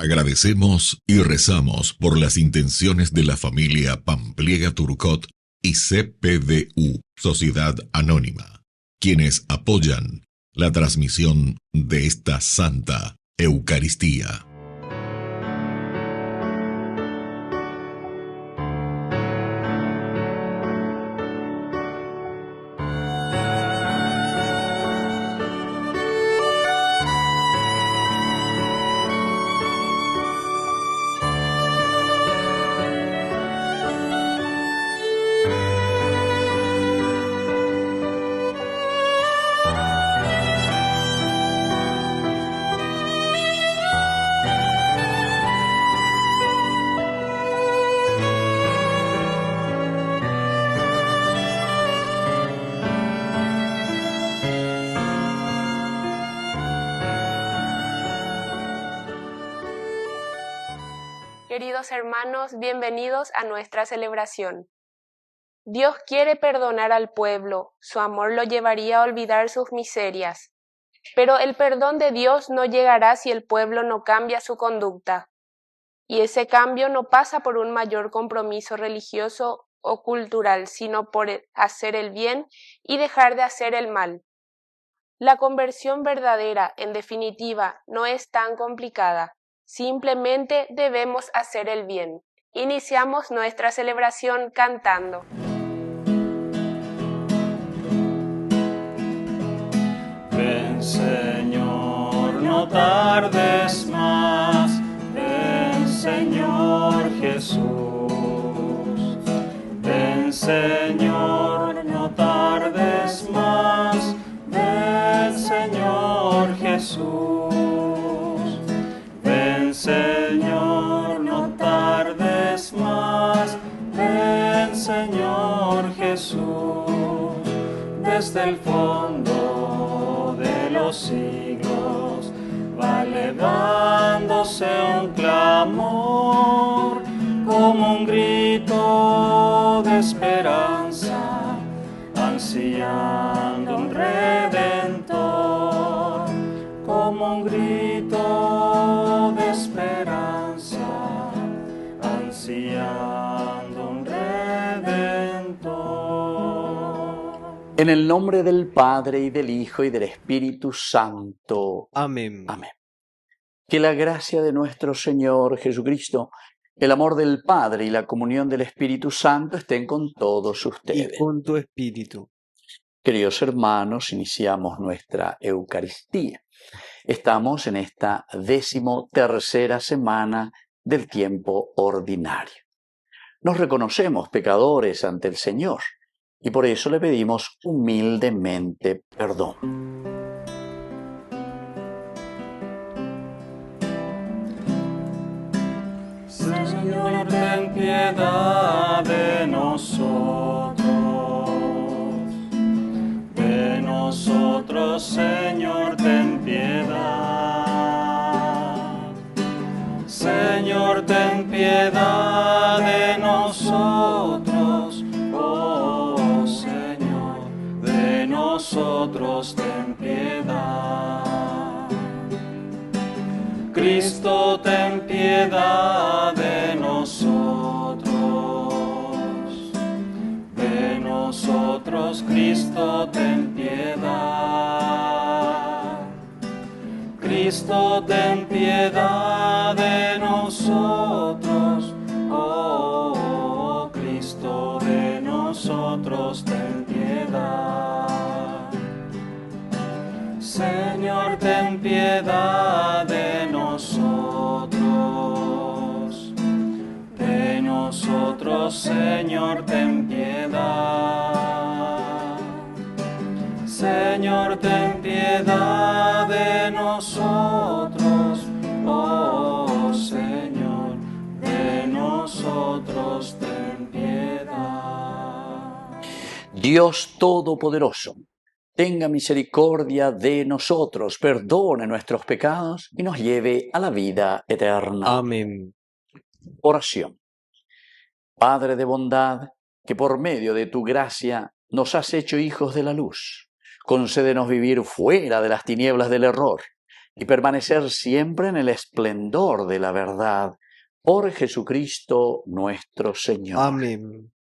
Agradecemos y rezamos por las intenciones de la familia Pampliega Turcot y CPDU, Sociedad Anónima, quienes apoyan la transmisión de esta Santa Eucaristía. Queridos hermanos, bienvenidos a nuestra celebración. Dios quiere perdonar al pueblo, su amor lo llevaría a olvidar sus miserias. Pero el perdón de Dios no llegará si el pueblo no cambia su conducta. Y ese cambio no pasa por un mayor compromiso religioso o cultural, sino por hacer el bien y dejar de hacer el mal. La conversión verdadera, en definitiva, no es tan complicada. Simplemente debemos hacer el bien. Iniciamos nuestra celebración cantando. Ven, Señor, no tardes más. Ven, Señor Jesús. Ven, Señor, no tardes más. Ven, Señor Jesús. Señor, no tardes más. Ven, Señor Jesús. Desde el fondo de los siglos va elevándose un clamor, como un grito de esperanza, ansiando un redentor, como un grito de esperanza, ansiando un redentor. En el nombre del Padre, y del Hijo, y del Espíritu Santo. Amén. Amén. Que la gracia de nuestro Señor Jesucristo, el amor del Padre y la comunión del Espíritu Santo estén con todos ustedes. Y con tu espíritu. Queridos hermanos, iniciamos nuestra Eucaristía. Estamos en esta 13ª semana del tiempo ordinario. Nos reconocemos pecadores ante el Señor y por eso le pedimos humildemente perdón. Señor, ten piedad de nosotros. De nosotros, Señor, ten piedad. Señor, ten piedad de nosotros. Oh Señor, de nosotros ten piedad. Cristo, ten piedad de nosotros. De nosotros, Cristo, ten piedad. Cristo, ten piedad de nosotros. Oh Cristo, de nosotros, ten piedad. Señor, ten piedad de nosotros. De nosotros, Señor, ten piedad. Señor, ten piedad de nosotros. Oh Señor, de nosotros ten piedad. Dios Todopoderoso, tenga misericordia de nosotros, perdone nuestros pecados y nos lleve a la vida eterna. Amén. Oración. Padre de bondad, que por medio de tu gracia nos has hecho hijos de la luz, concédenos vivir fuera de las tinieblas del error y permanecer siempre en el esplendor de la verdad. Por Jesucristo nuestro Señor. Amén.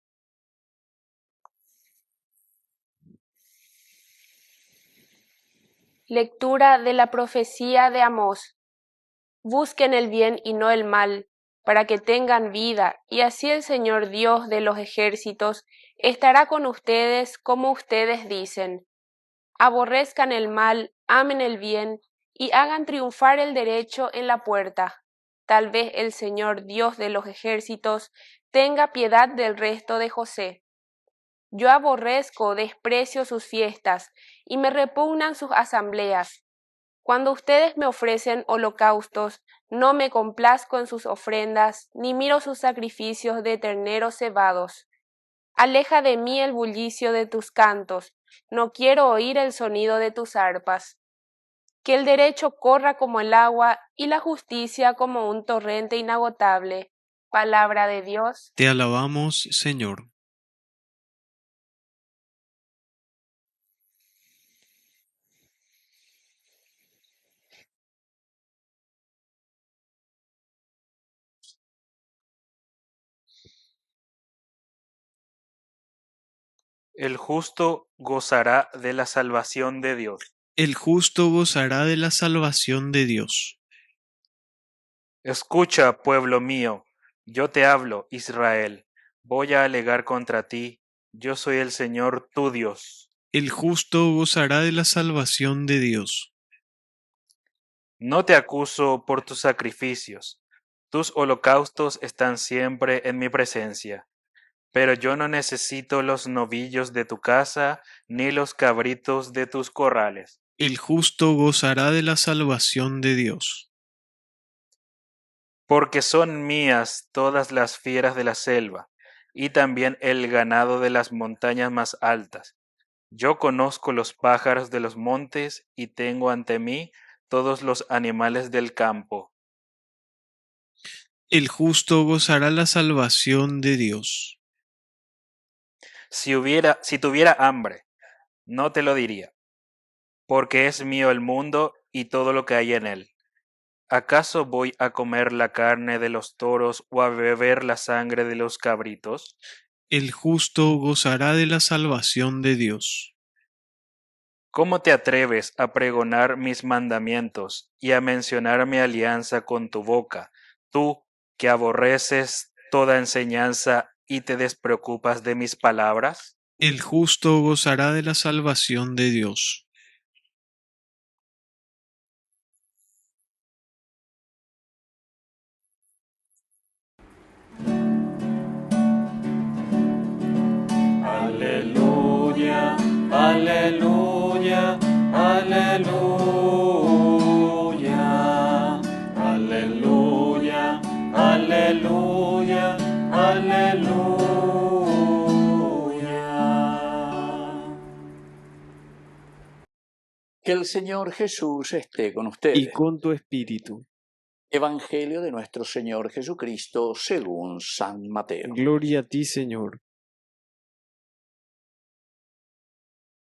Lectura de la profecía de Amós. Busquen el bien y no el mal, para que tengan vida, y así el Señor Dios de los ejércitos estará con ustedes como ustedes dicen. Aborrezcan el mal, amen el bien, y hagan triunfar el derecho en la puerta. Tal vez el Señor Dios de los ejércitos tenga piedad del resto de José. Yo aborrezco, desprecio sus fiestas, y me repugnan sus asambleas. Cuando ustedes me ofrecen holocaustos, no me complazco en sus ofrendas, ni miro sus sacrificios de terneros cebados. Aleja de mí el bullicio de tus cantos, no quiero oír el sonido de tus arpas. Que el derecho corra como el agua y la justicia como un torrente inagotable. Palabra de Dios. Te alabamos, Señor. El justo gozará de la salvación de Dios. El justo gozará de la salvación de Dios. Escucha, pueblo mío, yo te hablo, Israel. Voy a alegar contra ti. Yo soy el Señor tu Dios. El justo gozará de la salvación de Dios. No te acuso por tus sacrificios. Tus holocaustos están siempre en mi presencia. Pero yo no necesito los novillos de tu casa, ni los cabritos de tus corrales. El justo gozará de la salvación de Dios. Porque son mías todas las fieras de la selva, y también el ganado de las montañas más altas. Yo conozco los pájaros de los montes, y tengo ante mí todos los animales del campo. El justo gozará la salvación de Dios. Si tuviera hambre, no te lo diría, porque es mío el mundo y todo lo que hay en él. ¿Acaso voy a comer la carne de los toros o a beber la sangre de los cabritos? El justo gozará de la salvación de Dios. ¿Cómo te atreves a pregonar mis mandamientos y a mencionar mi alianza con tu boca, tú que aborreces toda enseñanza y te despreocupas de mis palabras? El justo gozará de la salvación de Dios. Aleluya, aleluya, aleluya, aleluya, aleluya, aleluya. Que el Señor Jesús esté con ustedes. Y con tu espíritu. Evangelio de nuestro Señor Jesucristo según San Mateo. Gloria a ti, Señor.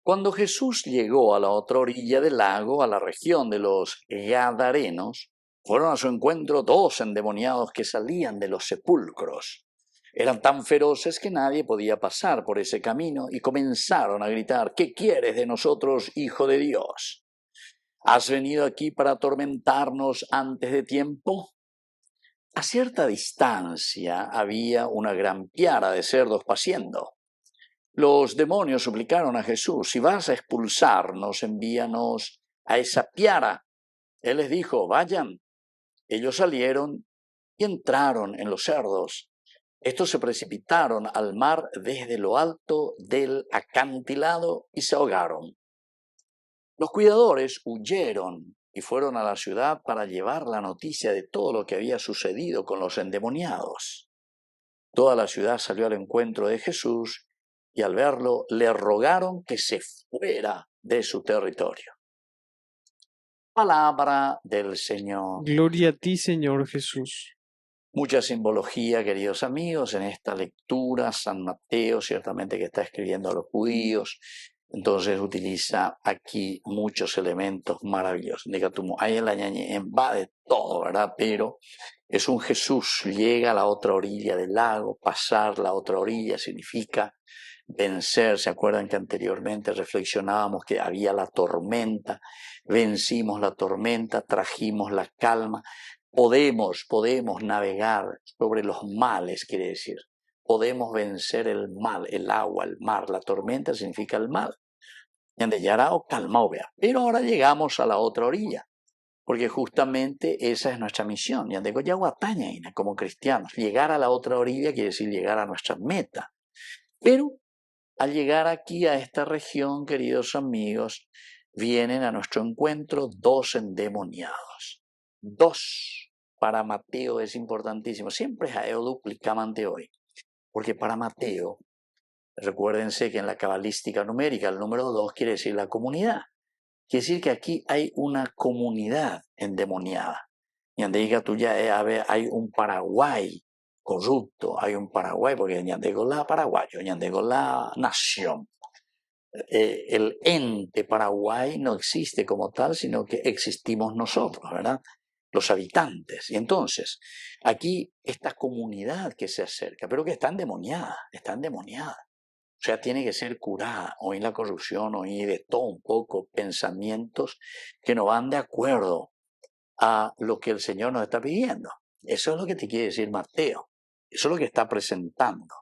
Cuando Jesús llegó a la otra orilla del lago, a la región de los Gadarenos, fueron a su encuentro dos endemoniados que salían de los sepulcros. Eran tan feroces que nadie podía pasar por ese camino y comenzaron a gritar: ¿Qué quieres de nosotros, Hijo de Dios? ¿Has venido aquí para atormentarnos antes de tiempo? A cierta distancia había una gran piara de cerdos paciendo. Los demonios suplicaron a Jesús: si vas a expulsarnos, envíanos a esa piara. Él les dijo: vayan. Ellos salieron y entraron en los cerdos. Estos se precipitaron al mar desde lo alto del acantilado y se ahogaron. Los cuidadores huyeron y fueron a la ciudad para llevar la noticia de todo lo que había sucedido con los endemoniados. Toda la ciudad salió al encuentro de Jesús y al verlo le rogaron que se fuera de su territorio. Palabra del Señor. Gloria a ti, Señor Jesús. Mucha simbología, queridos amigos, en esta lectura. San Mateo ciertamente que está escribiendo a los judíos, Entonces utiliza aquí muchos elementos maravillosos. Hay el invade todo, ¿verdad? Pero es un Jesús, llega a la otra orilla del lago, pasar la otra orilla significa vencer. ¿Se acuerdan que anteriormente reflexionábamos que había la tormenta? Vencimos la tormenta, trajimos la calma. Podemos navegar sobre los males, quiere decir. Podemos vencer el mal, el agua, el mar. La tormenta significa el mal. Pero ahora llegamos a la otra orilla, porque justamente esa es nuestra misión. Como cristianos, llegar a la otra orilla quiere decir llegar a nuestra meta. Pero al llegar aquí a esta región, queridos amigos, vienen a nuestro encuentro dos endemoniados. Dos. Para Mateo es importantísimo. Siempre es duplicamente hoy. Porque para Mateo, recuérdense que en la cabalística numérica el número 2 quiere decir la comunidad. Quiere decir que aquí hay una comunidad endemoniada. Y andiga tú ya hay un Paraguay corrupto, hay un Paraguay, porque ñandego la paraguayo, ñandego la nación. El ente Paraguay no existe como tal, sino que existimos nosotros, ¿verdad? Los habitantes. Y entonces, aquí esta comunidad que se acerca, pero que está endemoniada. O sea, tiene que ser curada. Hoy la corrupción, hoy de todo un poco, pensamientos que no van de acuerdo a lo que el Señor nos está pidiendo. Eso es lo que te quiere decir Mateo. Eso es lo que está presentando.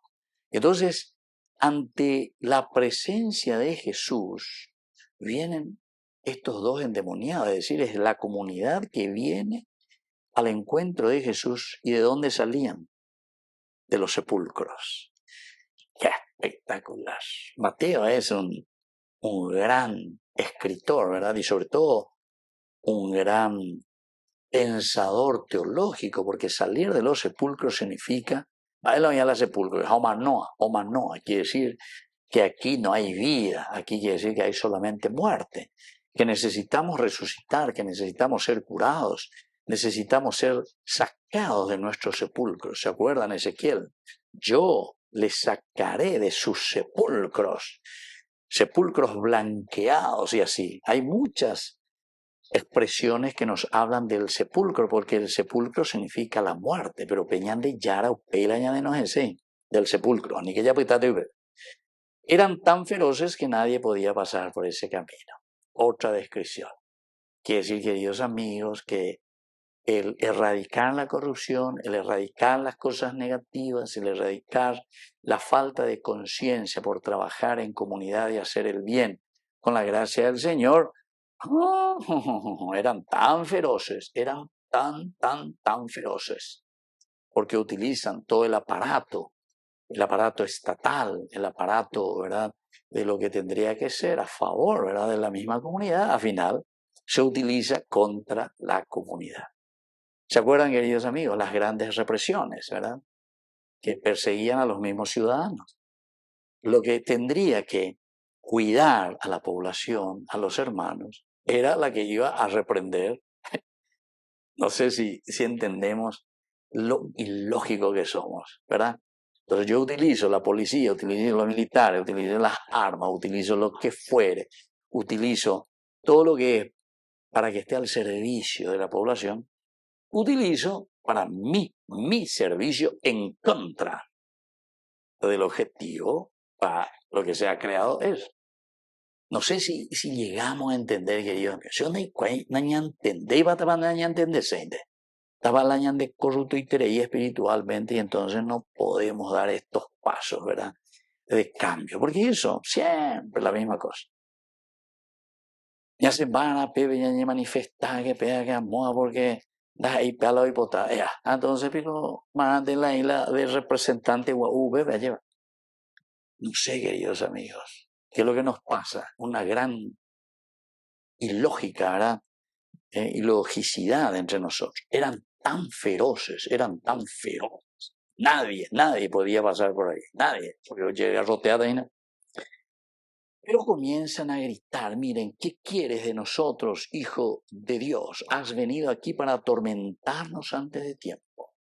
Entonces, ante la presencia de Jesús, vienen estos dos endemoniados, es decir, es la comunidad que viene al encuentro de Jesús. ¿Y de dónde salían? De los sepulcros. ¡Qué espectacular! Mateo es un gran escritor, ¿verdad? Y sobre todo un gran pensador teológico, porque salir de los sepulcros significa, homanoa, quiere decir que aquí no hay vida, aquí quiere decir que hay solamente muerte, que necesitamos resucitar, que necesitamos ser curados, necesitamos ser sacados de nuestros sepulcros. ¿Se acuerdan, Ezequiel? Yo les sacaré de sus sepulcros blanqueados y así. Hay muchas expresiones que nos hablan del sepulcro, porque el sepulcro significa la muerte, pero peñan de yara o pelaña de no es del sepulcro, ni que ya eran tan feroces que nadie podía pasar por ese camino. Otra descripción. Quiere decir, queridos amigos, que el erradicar la corrupción, el erradicar las cosas negativas, el erradicar la falta de conciencia por trabajar en comunidad y hacer el bien con la gracia del Señor, eran tan feroces, eran tan feroces, porque utilizan todo el aparato estatal, el aparato, ¿verdad?, de lo que tendría que ser a favor, ¿verdad?, de la misma comunidad. Al final se utiliza contra la comunidad. ¿Se acuerdan, queridos amigos, las grandes represiones, ¿verdad?, que perseguían a los mismos ciudadanos? Lo que tendría que cuidar a la población, a los hermanos, era la que iba a reprender. No sé si entendemos lo ilógico que somos, ¿verdad? Entonces yo utilizo la policía, utilizo los militares, utilizo las armas, utilizo lo que fuere, utilizo todo lo que es para que esté al servicio de la población, utilizo para mi servicio en contra del objetivo para lo que se ha creado es. No sé si llegamos a entender, queridos amigos. Yo no estaba de corrupto y creí espiritualmente, y entonces no podemos dar estos pasos, ¿verdad?, de cambio, porque eso siempre es la misma cosa. Ya se van a manifestar que pega que amoa porque da ahí palo y botar. Entonces, pero más de la isla del representante UV va a llevar. No sé, queridos amigos, qué es lo que nos pasa. Una gran ilógica, ¿verdad?, ilogicidad entre nosotros. Eran tan feroces. Nadie podía pasar por ahí. Nadie. Porque yo llegué a rotear ahí, ¿no? Pero comienzan a gritar: miren, ¿qué quieres de nosotros, hijo de Dios? Has venido aquí para atormentarnos antes de tiempo.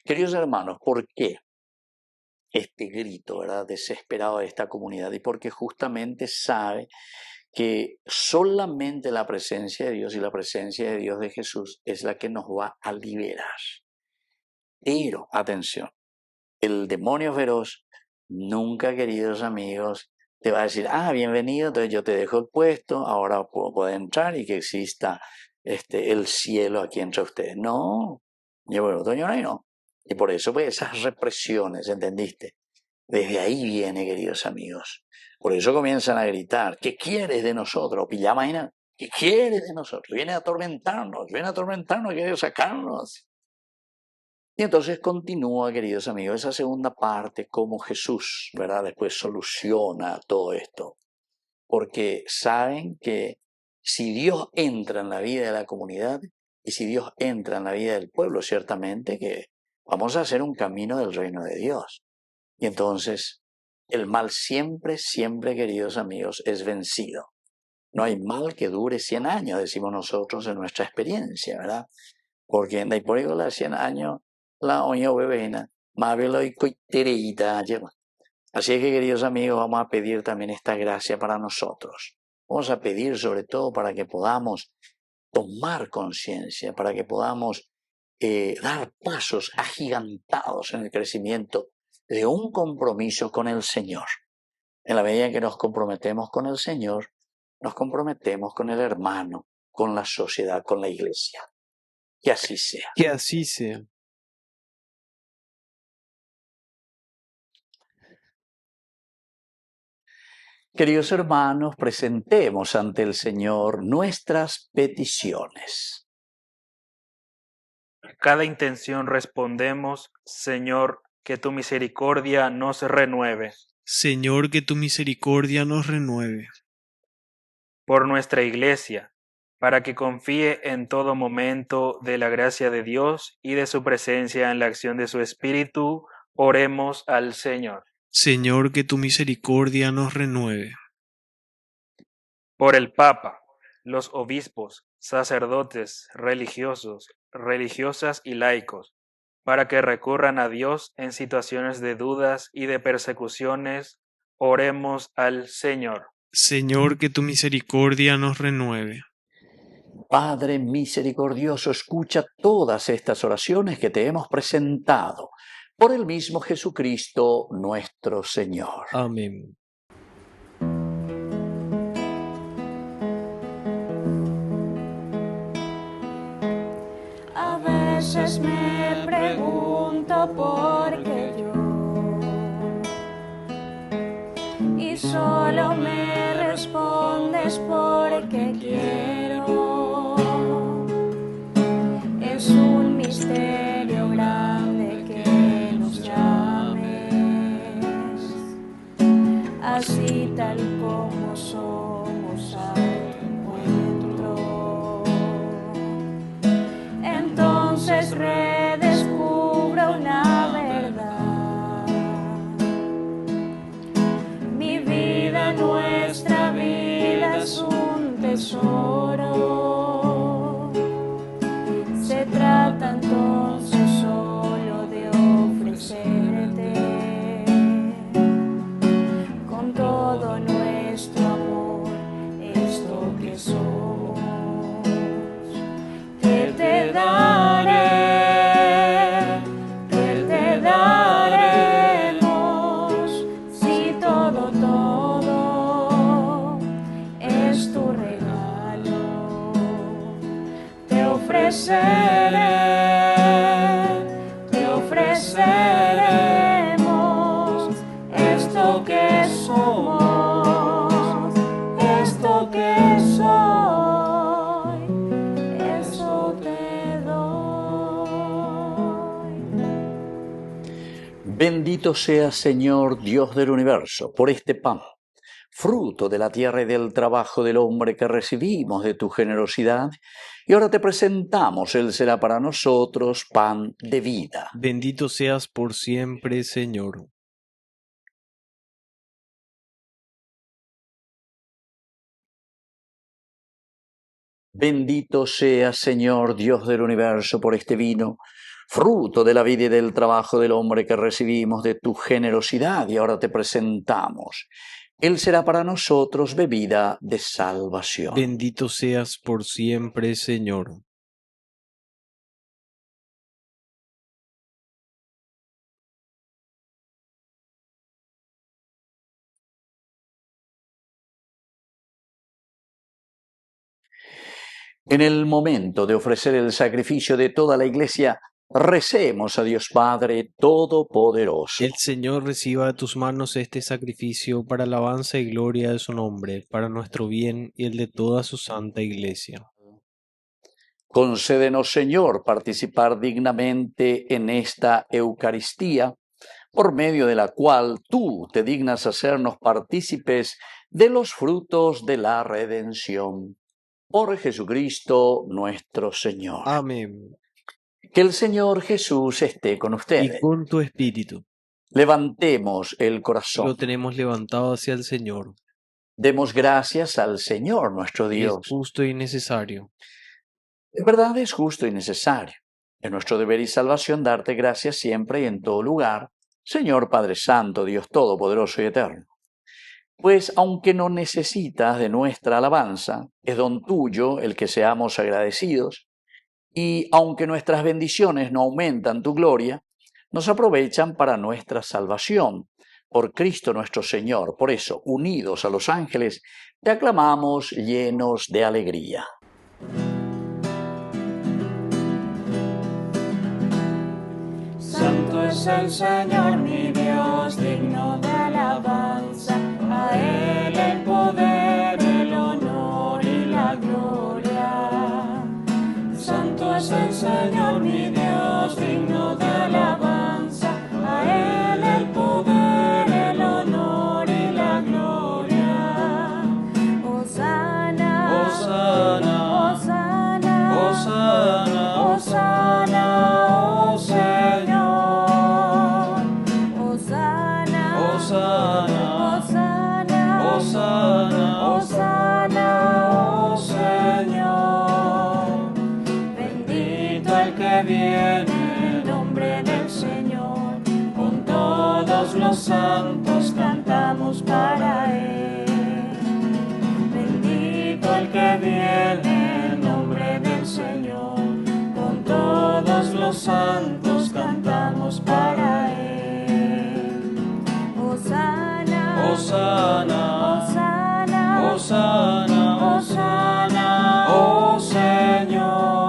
Queridos hermanos, ¿por qué? este grito, ¿verdad?, desesperado de esta comunidad y porque justamente sabe que solamente la presencia de Dios y la presencia de Dios de Jesús es la que nos va a liberar. Pero, atención, el demonio feroz nunca, queridos amigos, te va a decir, bienvenido, entonces yo te dejo el puesto, ahora puedo entrar y que exista el cielo aquí entre ustedes. No, no. Y por eso, pues, esas represiones, ¿entendiste? Desde ahí viene, queridos amigos. Por eso comienzan a gritar, ¿qué quieres de nosotros? Pillamaina, ¿qué quieres de nosotros? Viene a atormentarnos, quiere sacarnos. Y entonces continúa, queridos amigos, esa segunda parte, cómo Jesús, ¿verdad?, después soluciona todo esto. Porque saben que si Dios entra en la vida de la comunidad y si Dios entra en la vida del pueblo, ciertamente que vamos a hacer un camino del reino de Dios. Y entonces el mal siempre, siempre, queridos amigos, es vencido. No hay mal que dure 100 años, decimos nosotros en nuestra experiencia, ¿verdad? Porque en por ahí los 100 años la oña bebena, más velo y coitereita lleva. Así es que, queridos amigos, vamos a pedir también esta gracia para nosotros. Vamos a pedir sobre todo para que podamos tomar conciencia, para que podamos dar pasos agigantados en el crecimiento de un compromiso con el Señor. En la medida en que nos comprometemos con el Señor, nos comprometemos con el hermano, con la sociedad, con la iglesia. Que así sea. Que así sea. Queridos hermanos, presentemos ante el Señor nuestras peticiones. A cada intención respondemos, Señor, que tu misericordia nos renueve. Señor, que tu misericordia nos renueve. Por nuestra Iglesia, para que confíe en todo momento de la gracia de Dios y de su presencia en la acción de su Espíritu, oremos al Señor. Señor, que tu misericordia nos renueve. Por el Papa, los obispos, sacerdotes, religiosos, religiosas y laicos, para que recurran a Dios en situaciones de dudas y de persecuciones, oremos al Señor. Señor, que tu misericordia nos renueve. Padre misericordioso, escucha todas estas oraciones que te hemos presentado por el mismo Jesucristo nuestro Señor. Amén. A veces me pregunto por qué yo, y solo me respondes porque quiero. Es un misterio grande que nos llames, así tal como somos a tu encuentro. Entonces redescubro una verdad. Mi vida, nuestra vida es un tesoro. Se trata entonces solo de ofrecerte con todo nuestro amor esto que somos. Que te daremos, si todo es tu regalo. Te ofreceremos esto que somos, esto que soy, eso te doy. Bendito seas, Señor, Dios del universo, por este pan, fruto de la tierra y del trabajo del hombre que recibimos de tu generosidad, y ahora te presentamos, Él será para nosotros pan de vida. Bendito seas por siempre, Señor. Bendito seas, Señor, Dios del universo, por este vino, fruto de la vida y del trabajo del hombre que recibimos de tu generosidad y ahora te presentamos. Él será para nosotros bebida de salvación. Bendito seas por siempre, Señor. En el momento de ofrecer el sacrificio de toda la Iglesia, recemos a Dios Padre Todopoderoso. El Señor reciba de tus manos este sacrificio para alabanza y gloria de su nombre, para nuestro bien y el de toda su santa Iglesia. Concédenos, Señor, participar dignamente en esta Eucaristía, por medio de la cual tú te dignas hacernos partícipes de los frutos de la redención. Por Jesucristo nuestro Señor. Amén. Que el Señor Jesús esté con Y ustedes. con tu espíritu. Levantemos el Lo corazón. tenemos levantado hacia el Señor. Demos gracias al Señor nuestro Es Dios. justo y necesario. De verdad es justo y necesario. Es nuestro deber y salvación darte gracias siempre y en todo lugar, Señor Padre Santo, Dios Todopoderoso y Eterno. Pues aunque no necesitas de nuestra alabanza, es don tuyo el que seamos agradecidos, y aunque nuestras bendiciones no aumentan tu gloria, nos aprovechan para nuestra salvación. Por Cristo nuestro Señor. Por eso, unidos a los ángeles, te aclamamos llenos de alegría. Santo es el Señor mi Dios, digno de alabanza. A Él el poder, el honor y la gloria. Santo es el Señor mi Dios, digno de alabanza. A Él el poder, el honor y la gloria. Hosana, Hosana, Hosana, Hosana, Hosana, oh Señor. Hosana, Hosana, Hosana, Hosana, Hosana, oh Señor. Bendito el que viene en nombre del Señor. Con todos los santos cantamos para Él. Bendito el que viene en nombre del Señor. Con todos los santos cantamos para Él. Hosana, Hosana, Hosana, Hosana, Hosana, oh Señor.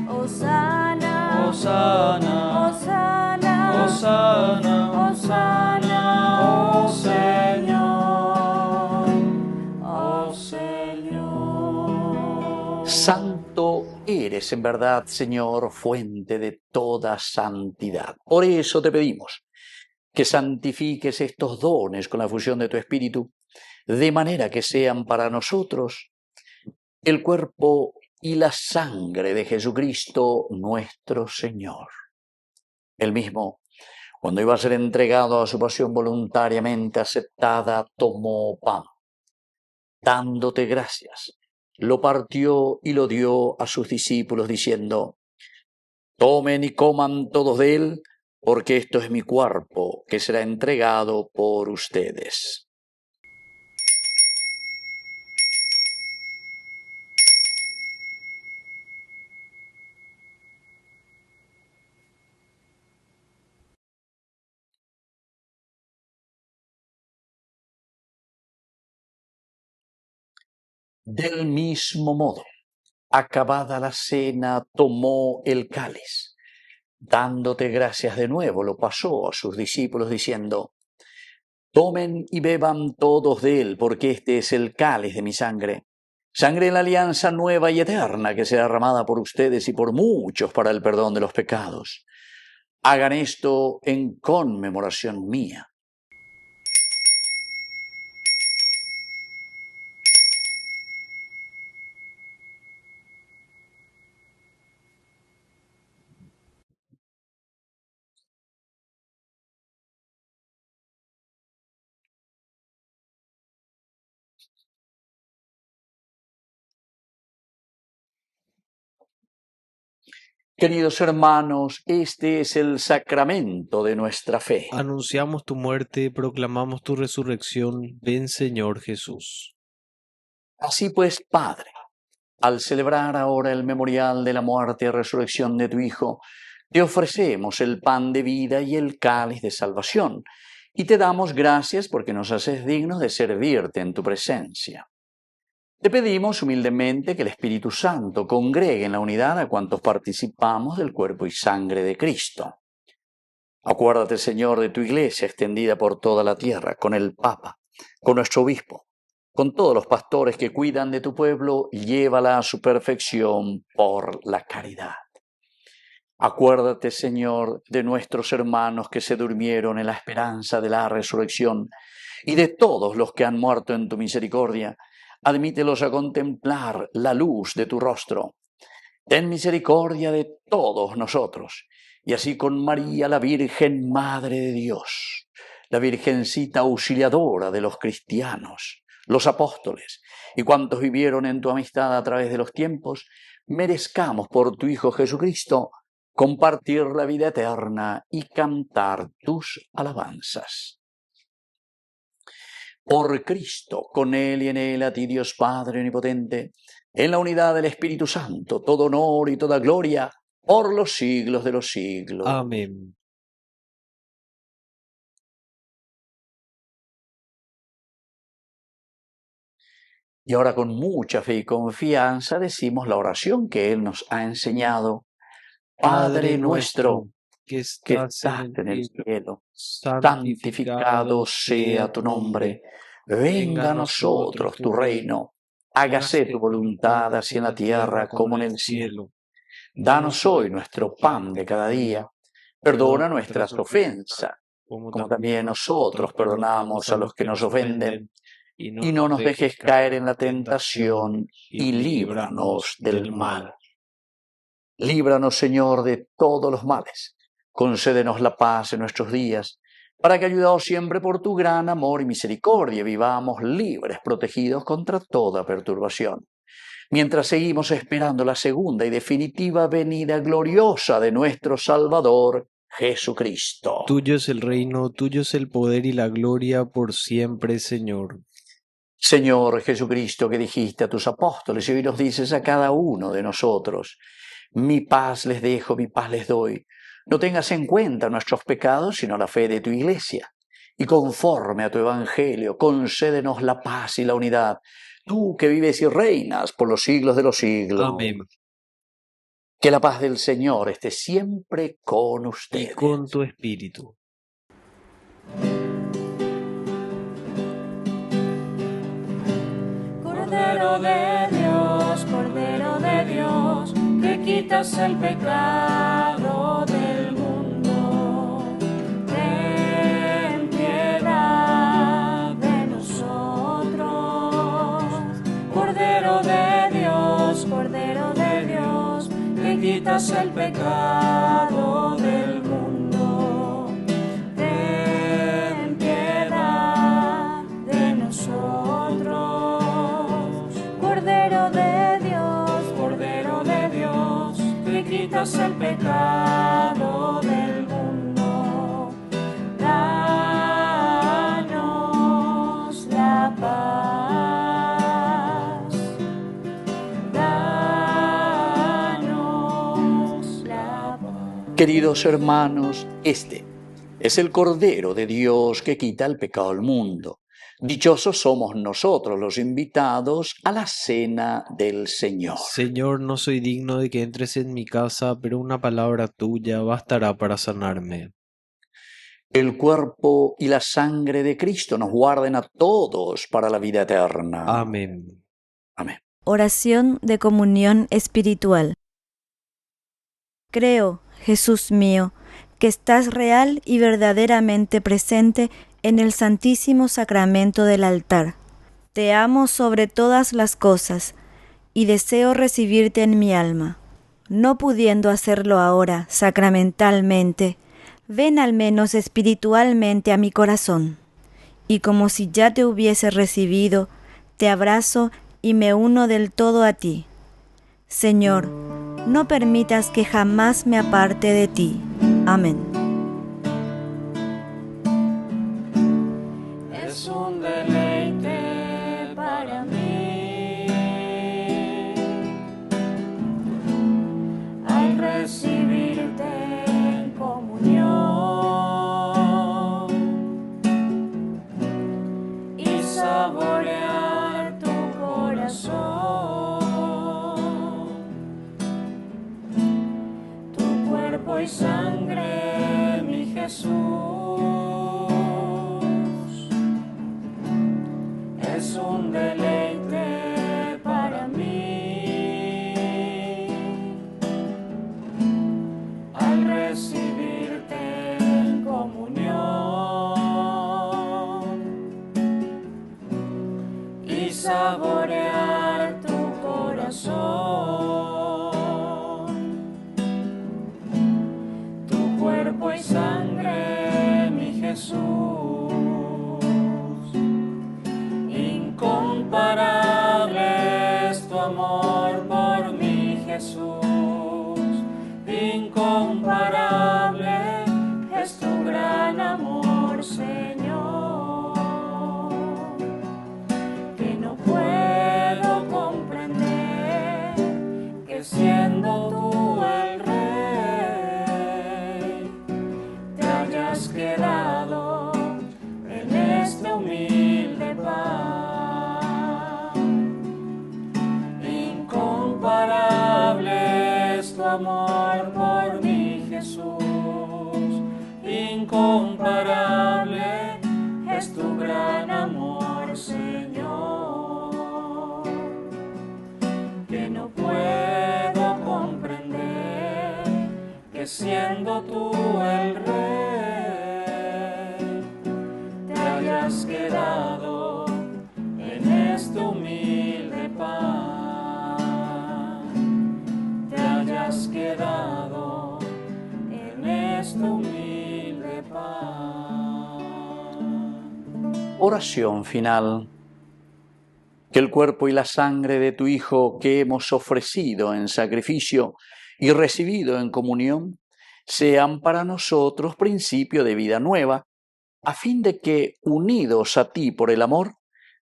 Hosana, Hosana, Hosana, Hosana, Hosana, oh Señor, oh Señor. Santo eres en verdad, Señor, fuente de toda santidad. Por eso te pedimos que santifiques estos dones con la fusión de tu Espíritu, de manera que sean para nosotros el cuerpo y la sangre de Jesucristo nuestro Señor. Él mismo, cuando iba a ser entregado a su pasión voluntariamente aceptada, tomó pan. Dándote gracias, lo partió y lo dio a sus discípulos diciendo: tomen y coman todos de él, porque esto es mi cuerpo que será entregado por ustedes. Del mismo modo, acabada la cena, tomó el cáliz. Dándote gracias de nuevo, lo pasó a sus discípulos diciendo: tomen y beban todos de él, porque este es el cáliz de mi sangre. Sangre de la alianza nueva y eterna que será derramada por ustedes y por muchos para el perdón de los pecados. Hagan esto en conmemoración mía. Queridos hermanos, este es el sacramento de nuestra fe. Anunciamos tu muerte, proclamamos tu resurrección. Ven, Señor Jesús. Así pues, Padre, al celebrar ahora el memorial de la muerte y resurrección de tu Hijo, te ofrecemos el pan de vida y el cáliz de salvación, y te damos gracias porque nos haces dignos de servirte en tu presencia. Te pedimos humildemente que el Espíritu Santo congregue en la unidad a cuantos participamos del cuerpo y sangre de Cristo. Acuérdate, Señor, de tu Iglesia extendida por toda la tierra, con el Papa, con nuestro Obispo, con todos los pastores que cuidan de tu pueblo, llévala a su perfección por la caridad. Acuérdate, Señor, de nuestros hermanos que se durmieron en la esperanza de la resurrección y de todos los que han muerto en tu misericordia. Admítelos a contemplar la luz de tu rostro. Ten misericordia de todos nosotros, y así con María, la Virgen Madre de Dios, la Virgencita auxiliadora de los cristianos, los apóstoles y cuantos vivieron en tu amistad a través de los tiempos, merezcamos por tu Hijo Jesucristo compartir la vida eterna y cantar tus alabanzas. Por Cristo, con Él y en Él, a ti Dios Padre Omnipotente, en la unidad del Espíritu Santo, todo honor y toda gloria, por los siglos de los siglos. Amén. Y ahora con mucha fe y confianza decimos la oración que Él nos ha enseñado. Padre nuestro, que que estás estás en el cielo, santificado santificado sea tu nombre. Venga a nosotros tu reino. Hágase tu voluntad así en la tierra como en el cielo. Danos hoy nuestro pan de cada día. Perdona nuestras ofensas, como también nosotros perdonamos a los que nos ofenden. Y no nos dejes caer en la tentación, y líbranos del mal. Líbranos, Señor, de todos los males. Concédenos la paz en nuestros días, para que, ayudados siempre por tu gran amor y misericordia, vivamos libres, protegidos contra toda perturbación, mientras seguimos esperando la segunda y definitiva venida gloriosa de nuestro Salvador, Jesucristo. Tuyo es el reino, tuyo es el poder y la gloria por siempre, Señor. Señor Jesucristo, que dijiste a tus apóstoles y hoy nos dices a cada uno de nosotros: mi paz les dejo, mi paz les doy. No tengas en cuenta nuestros pecados, sino la fe de tu Iglesia. Y conforme a tu Evangelio, concédenos la paz y la unidad, tú que vives y reinas por los siglos de los siglos. Amén. Que la paz del Señor esté siempre con Y ustedes. con tu espíritu. Cordero de Dios, que quitas el pecado del mundo, ten piedad de nosotros. Cordero de Dios, que quitas el pecado del mundo, ten piedad de nosotros. Cordero de Dios, que quitas el pecado del mundo, danos la paz, danos la paz. Queridos hermanos, este es el Cordero de Dios que quita el pecado del mundo. Dichosos somos nosotros los invitados a la cena del Señor. Señor, no soy digno de que entres en mi casa, pero una palabra tuya bastará para sanarme. El cuerpo y la sangre de Cristo nos guarden a todos para la vida eterna. Amén. Amén. Oración de comunión espiritual. Creo, Jesús mío, que estás real y verdaderamente presente en el Santísimo Sacramento del altar. Te amo sobre todas las cosas y deseo recibirte en mi alma. No pudiendo hacerlo ahora sacramentalmente, ven al menos espiritualmente a mi corazón, y como si ya te hubiese recibido, te abrazo y me uno del todo a ti. Señor, no permitas que jamás me aparte de ti. Amén. Es un deleite para mí al recibirte en comunión y saborear tu corazón, tu cuerpo y sangre, mi Jesús. Es un deleite para mí al recibirte en comunión y saborear tu corazón, tu cuerpo y sangre, mi Jesús. Incomparable es tu amor por mí, Jesús. Incomparable es tu gran amor, Señor, que no puedo comprender que siendo tú el Rey, te hayas quedado en este humilde pan. Incomparable es tu amor por mí, Jesús. Incomparable es tu gran amor, Señor, que no puedo comprender que siendo tú el Rey, te hayas quedado en este humilde pan. Has quedado en este humilde pan. Oración final. Que el cuerpo y la sangre de tu Hijo que hemos ofrecido en sacrificio y recibido en comunión sean para nosotros principio de vida nueva, a fin de que, unidos a ti por el amor,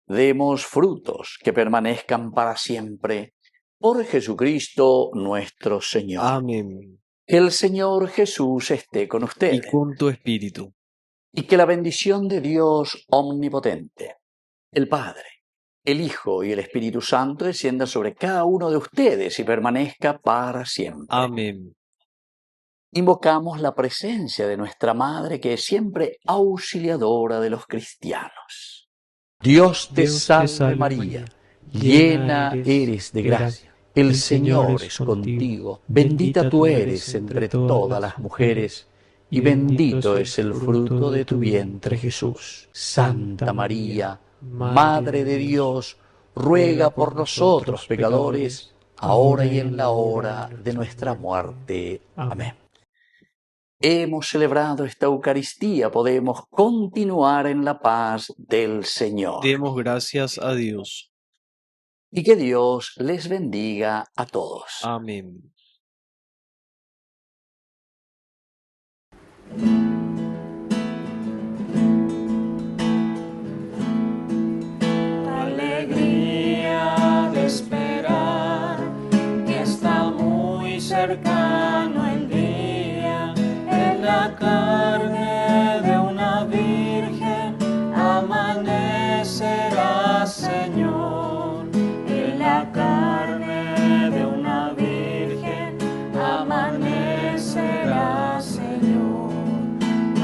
demos frutos que permanezcan para siempre. Por Jesucristo nuestro Señor. Amén. Que el Señor Jesús esté con Y ustedes. con tu espíritu. Y que la bendición de Dios omnipotente, el Padre, el Hijo y el Espíritu Santo descienda sobre cada uno de ustedes y permanezca para siempre. Amén. Invocamos la presencia de nuestra Madre, que es siempre auxiliadora de los cristianos. Dios te salve María, llena eres de gracia. El Señor es contigo, bendita tú eres entre todas las mujeres, y bendito es el fruto de tu vientre, Jesús. Santa María, Madre de Dios, ruega por nosotros pecadores, ahora y en la hora de nuestra muerte. Amén. Hemos celebrado esta Eucaristía, podemos continuar en la paz del Señor. Demos gracias a Dios. Y que Dios les bendiga a todos. Amén. Alegría de esperar que está muy cercano el día, en la carne de una virgen amanecerá, Señor. La carne de una virgen amanecerá, Señor.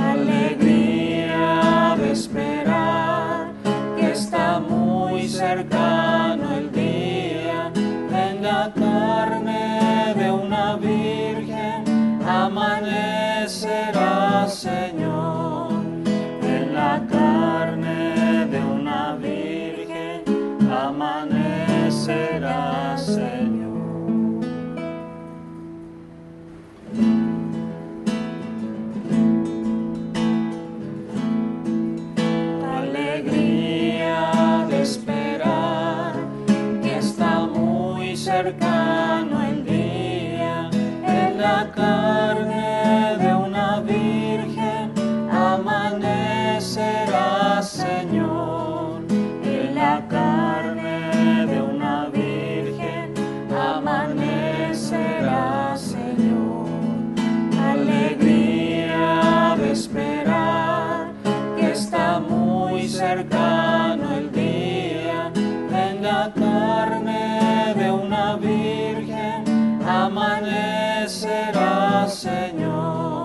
Alegría de esperar que está muy cercano el día, en la carne de una virgen amanecerá, Señor. En la carne de una virgen amanecerá, Señor. Alegría de esperar que está muy cercano el día, cercano el día, venga carne de una virgen, amanecerá, Señor.